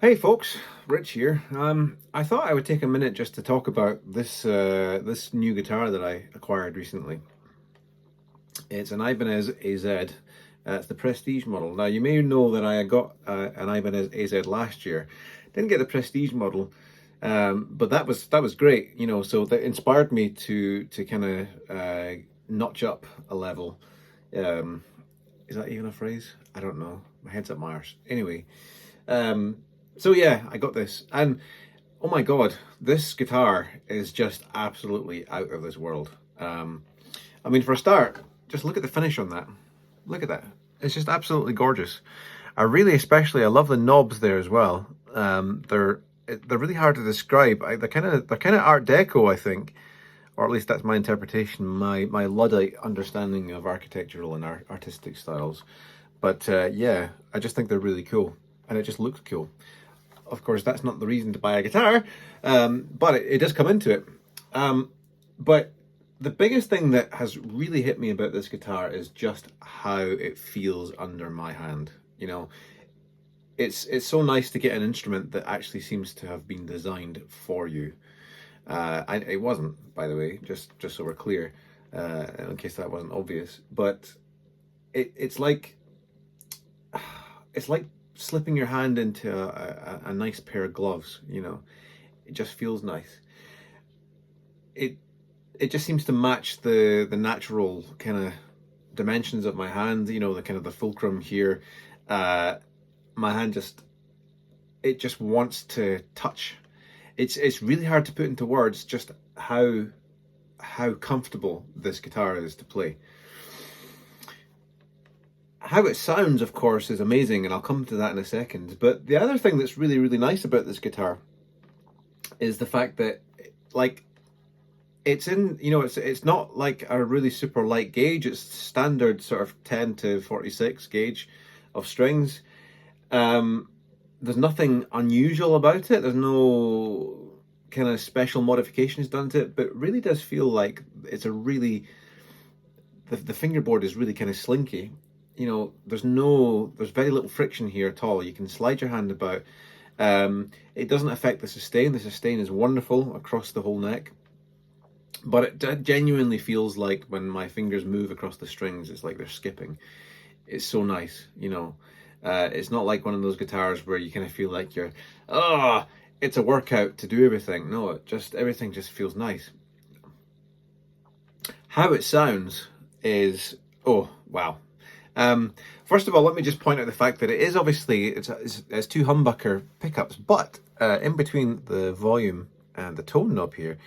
Hey folks, Rich here. I thought I would take a minute just to talk about this new guitar that I acquired recently. It's an Ibanez AZ. It's the Prestige model. Now you may know that I got an Ibanez AZ last year. Didn't get the Prestige model, but that was great. So that inspired me to kind of notch up a level. Um, is that even a phrase? I don't know. My head's up my arse. Anyway. So yeah, I got this, and oh my god, this guitar is just absolutely out of this world. I mean, for a start, just look at the finish on that. Look at that. It's just absolutely gorgeous. I love the knobs there as well. They're really hard to describe. They're kind of Art Deco, I think, or at least that's my interpretation, my Luddite understanding of architectural and artistic styles. But yeah, I just think they're really cool, and it just looks cool. Of course, that's not the reason to buy a guitar, but it does come into it. But the biggest thing that has really hit me about this guitar is just how it feels under my hand. It's so nice to get an instrument that actually seems to have been designed for you. It wasn't, by the way, just so we're clear, in case that wasn't obvious. But it's like slipping your hand into a nice pair of gloves. It just feels nice. It just seems to match the natural kind of dimensions of my hand, the kind of the fulcrum here. My hand just wants to touch. It's really hard to put into words just how comfortable this guitar is to play. How it sounds, of course, is amazing, and I'll come to that in a second. But the other thing that's really, really nice about this guitar is the fact that, like, it's not like a really super light gauge. It's standard sort of 10 to 46 gauge of strings. There's nothing unusual about it. There's no kind of special modifications done to it, but it really does feel like it's the fingerboard is really kind of slinky. There's very little friction here at all. You can slide your hand about. It doesn't affect the sustain. The sustain is wonderful across the whole neck, but it genuinely feels like when my fingers move across the strings, it's like they're skipping. It's so nice. It's not like one of those guitars where you kind of feel like it's a workout to do everything. No, everything just feels nice. How it sounds is, oh wow. First of all, let me just point out the fact that it is obviously it's two humbucker pickups, but in between the volume and the tone knob here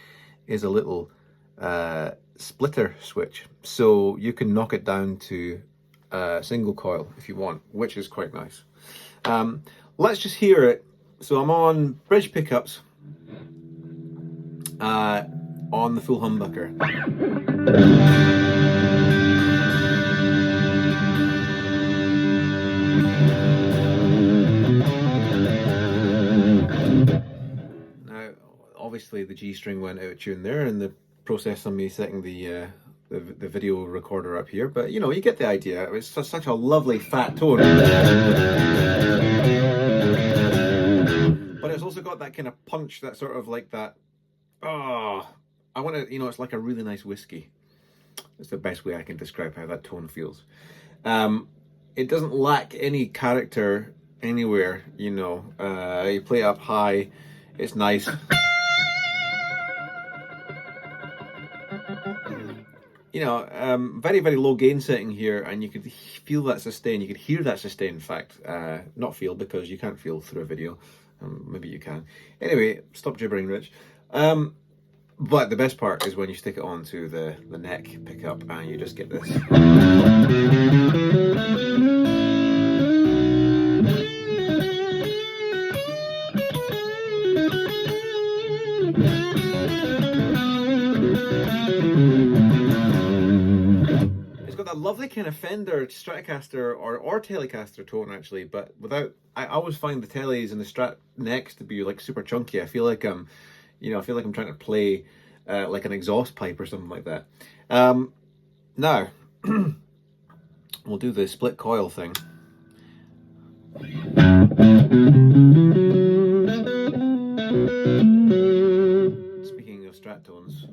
is a little splitter switch, so you can knock it down to single coil if you want, which is quite nice. Let's just hear it. So I'm on bridge pickups on the full humbucker. Obviously the G string went out of tune there in the process of me setting the video recorder up here, but you get the idea. It's such a lovely fat tone, but it's also got that kind of punch, that sort of like that. I want to, it's like a really nice whiskey. It's the best way I can describe how that tone feels. It doesn't lack any character anywhere. You play it up high, it's nice. Very, very low gain setting here, and you could feel that sustain. You could hear that sustain, in fact. Not feel, because you can't feel through a video. Maybe you can. Anyway, stop gibbering, Rich. But the best part is when you stick it onto the neck pickup, and you just get this. A lovely kind of Fender Stratocaster or Telecaster tone, actually, but without. I always find the Teles and the Strat necks to be like super chunky. I feel like I'm trying to play like an exhaust pipe or something like that. Now we'll do the split coil thing. notes.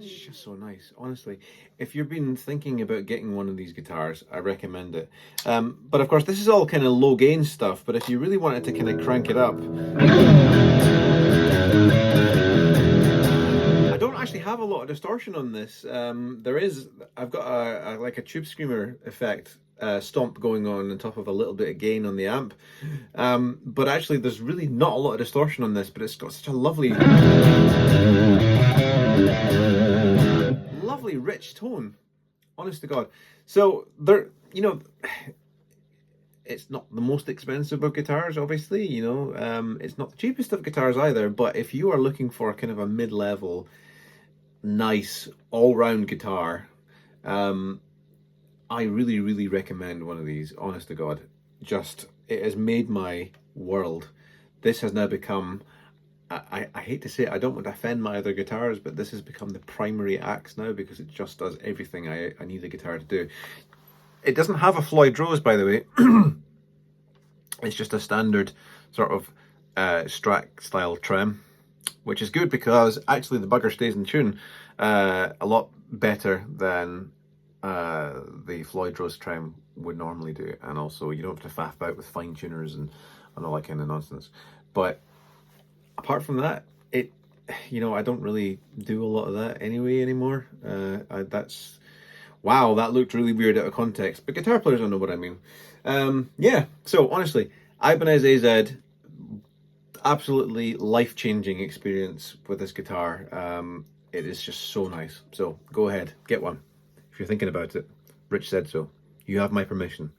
It's just so nice, honestly. If you've been thinking about getting one of these guitars, I recommend it. But of course, this is all kind of low gain stuff, but if you really wanted to kind of crank it up, I don't actually have a lot of distortion on this. I've got like a tube screamer effect stomp going on top of a little bit of gain on the amp. But actually there's really not a lot of distortion on this, but it's got such a lovely rich tone, honest to God. So it's not the most expensive of guitars, obviously, it's not the cheapest of guitars either, but if you are looking for kind of a mid-level, nice, all-round guitar, I really, really recommend one of these, honest to God. It has made my world. This has now become, I hate to say it, I don't want to offend my other guitars, but this has become the primary axe now because it just does everything I need a guitar to do. It doesn't have a Floyd Rose, by the way. It's just a standard sort of Strat style trem, which is good because actually the bugger stays in tune a lot better than the Floyd Rose trem would normally do, and also you don't have to faff about with fine tuners and all that kind of nonsense. But apart from that, I don't really do a lot of that anymore. Wow, that looked really weird out of context, but guitar players don't know what I mean. Yeah, so honestly, Ibanez AZ, absolutely life-changing experience with this guitar. It is just so nice. So go ahead, get one. If you're thinking about it, Rich said so. You have my permission.